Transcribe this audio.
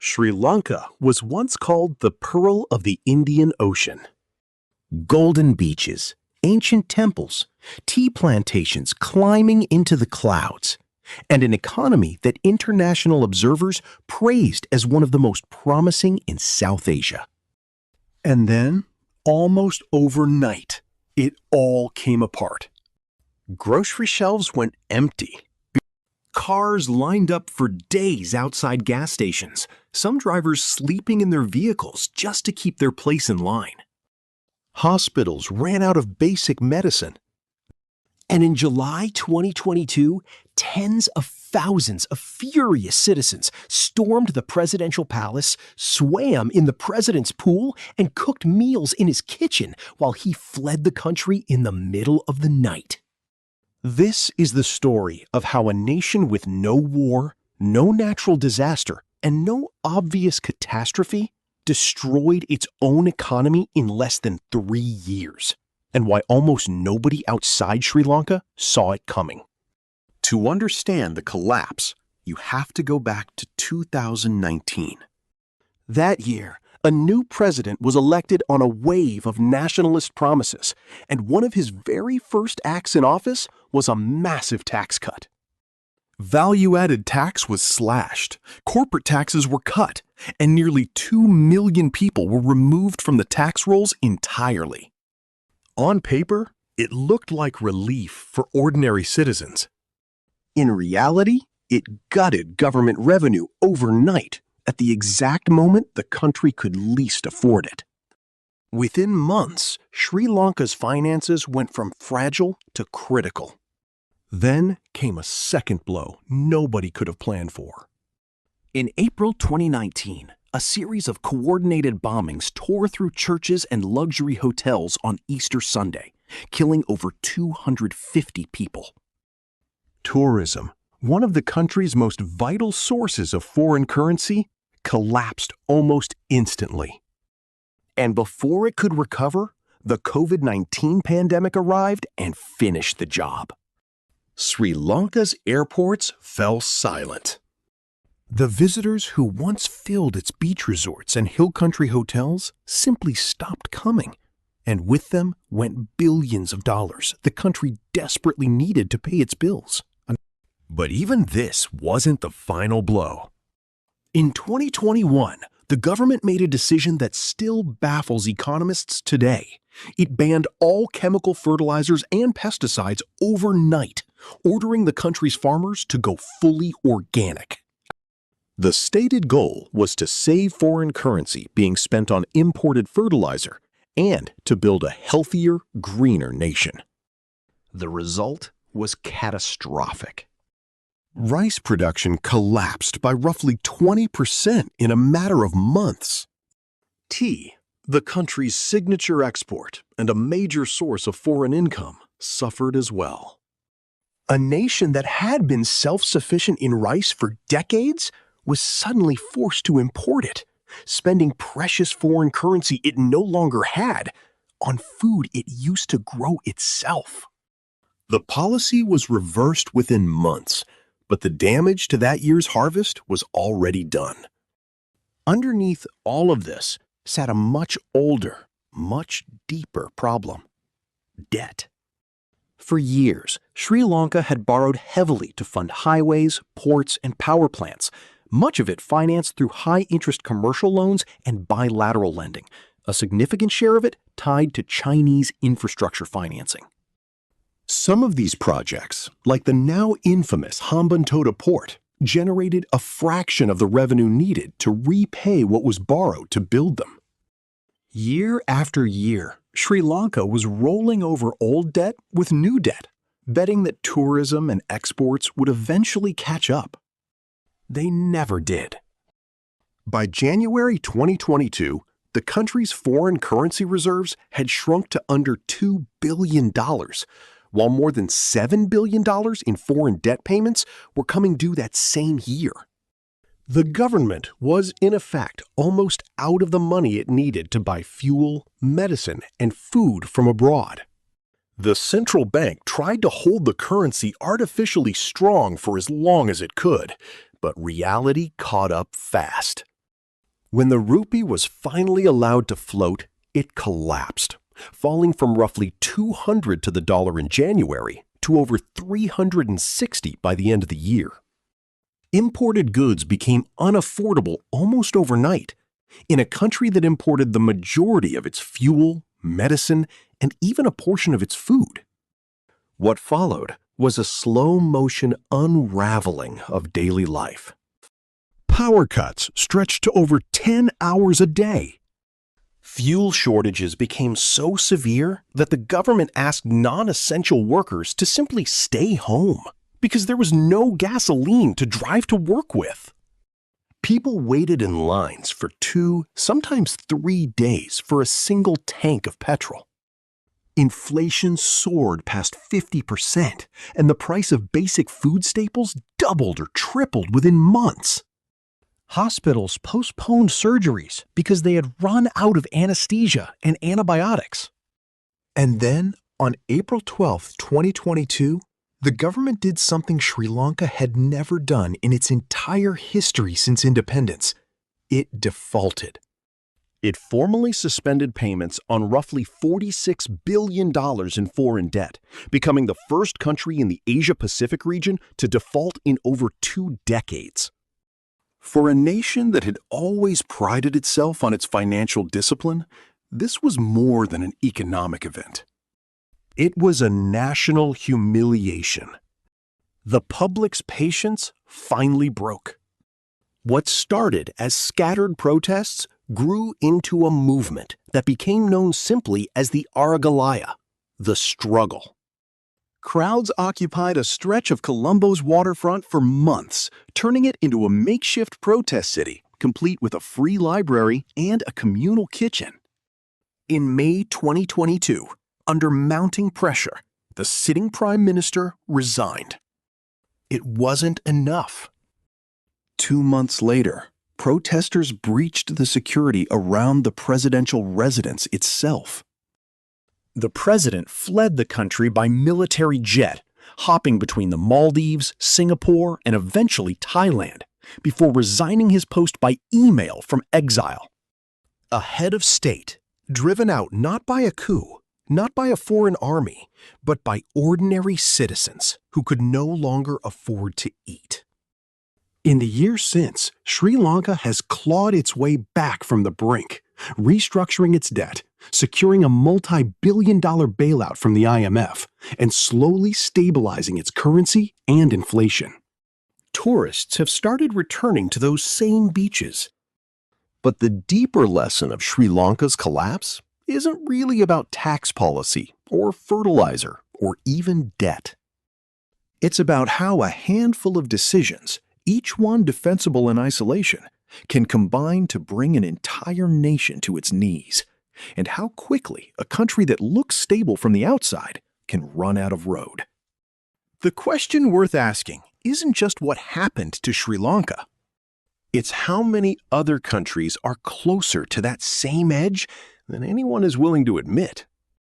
Sri Lanka was once called the Pearl of the Indian Ocean. Golden beaches, ancient temples, tea plantations climbing into the clouds, and an economy that international observers praised as one of the most promising in South Asia. And then, almost overnight, it all came apart. Grocery shelves went empty. Cars lined up for days outside gas stations, some drivers sleeping in their vehicles just to keep their place in line. Hospitals ran out of basic medicine. And in July 2022, tens of thousands of furious citizens stormed the presidential palace, swam in the president's pool, and cooked meals in his kitchen while he fled the country in the middle of the night. This is the story of how a nation with no war, no natural disaster, and no obvious catastrophe destroyed its own economy in less than 3 years, and why almost nobody outside Sri Lanka saw it coming. To understand the collapse, you have to go back to 2019. That year, a new president was elected on a wave of nationalist promises, and one of his very first acts in office was a massive tax cut. Value-added tax was slashed, corporate taxes were cut, and nearly 2 million people were removed from the tax rolls entirely. On paper, it looked like relief for ordinary citizens. In reality, it gutted government revenue overnight at the exact moment the country could least afford it. Within months, Sri Lanka's finances went from fragile to critical. Then came a second blow nobody could have planned for. In April 2019, a series of coordinated bombings tore through churches and luxury hotels on Easter Sunday, killing over 250 people. Tourism, one of the country's most vital sources of foreign currency, collapsed almost instantly. And before it could recover, the COVID-19 pandemic arrived and finished the job. Sri Lanka's airports fell silent. The visitors who once filled its beach resorts and hill country hotels simply stopped coming, and with them went billions of dollars the country desperately needed to pay its bills. But even this wasn't the final blow. In 2021, the government made a decision that still baffles economists today. It banned all chemical fertilizers and pesticides overnight, ordering the country's farmers to go fully organic. The stated goal was to save foreign currency being spent on imported fertilizer and to build a healthier, greener nation. The result was catastrophic. Rice production collapsed by roughly 20% in a matter of months. Tea, the country's signature export and a major source of foreign income, suffered as well. A nation that had been self-sufficient in rice for decades was suddenly forced to import it, spending precious foreign currency it no longer had on food it used to grow itself. The policy was reversed within months, but the damage to that year's harvest was already done. Underneath all of this sat a much older, much deeper problem: debt. For years, Sri Lanka had borrowed heavily to fund highways, ports, and power plants, much of it financed through high-interest commercial loans and bilateral lending, a significant share of it tied to Chinese infrastructure financing. Some of these projects, like the now infamous Hambantota port, generated a fraction of the revenue needed to repay what was borrowed to build them. Year after year, Sri Lanka was rolling over old debt with new debt, betting that tourism and exports would eventually catch up. They never did. By January 2022, the country's foreign currency reserves had shrunk to under $2 billion, while more than $7 billion in foreign debt payments were coming due that same year. The government was, in effect, almost out of the money it needed to buy fuel, medicine, and food from abroad. The central bank tried to hold the currency artificially strong for as long as it could, but reality caught up fast. When the rupee was finally allowed to float, it collapsed, falling from roughly 200 to the dollar in January to over 360 by the end of the year. Imported goods became unaffordable almost overnight in a country that imported the majority of its fuel, medicine, and even a portion of its food. What followed was a slow-motion unraveling of daily life. Power cuts stretched to over 10 hours a day. Fuel shortages became so severe that the government asked non-essential workers to simply stay home because there was no gasoline to drive to work with. People waited in lines for 2, sometimes 3 days for a single tank of petrol. Inflation soared past 50%, and the price of basic food staples doubled or tripled within months. Hospitals postponed surgeries because they had run out of anesthesia and antibiotics. And then, on April 12, 2022, the government did something Sri Lanka had never done in its entire history since independence. It defaulted. It formally suspended payments on roughly $46 billion in foreign debt, becoming the first country in the Asia-Pacific region to default in over 2 decades. For a nation that had always prided itself on its financial discipline, this was more than an economic event. It was a national humiliation. The public's patience finally broke. What started as scattered protests grew into a movement that became known simply as the Aragalaya, the struggle. Crowds occupied a stretch of Colombo's waterfront for months, turning it into a makeshift protest city, complete with a free library and a communal kitchen. In May 2022, under mounting pressure, the sitting prime minister resigned. It wasn't enough. 2 months later, protesters breached the security around the presidential residence itself. The president fled the country by military jet, hopping between the Maldives, Singapore, and eventually Thailand, before resigning his post by email from exile. A head of state, driven out not by a coup, not by a foreign army, but by ordinary citizens who could no longer afford to eat. In the years since, Sri Lanka has clawed its way back from the brink, restructuring its debt, securing a multi-billion-dollar bailout from the IMF, and slowly stabilizing its currency and inflation. Tourists have started returning to those same beaches. But the deeper lesson of Sri Lanka's collapse isn't really about tax policy or fertilizer or even debt. It's about how a handful of decisions, each one defensible in isolation, can combine to bring an entire nation to its knees, and how quickly a country that looks stable from the outside can run out of road. The question worth asking isn't just what happened to Sri Lanka. It's how many other countries are closer to that same edge than anyone is willing to admit.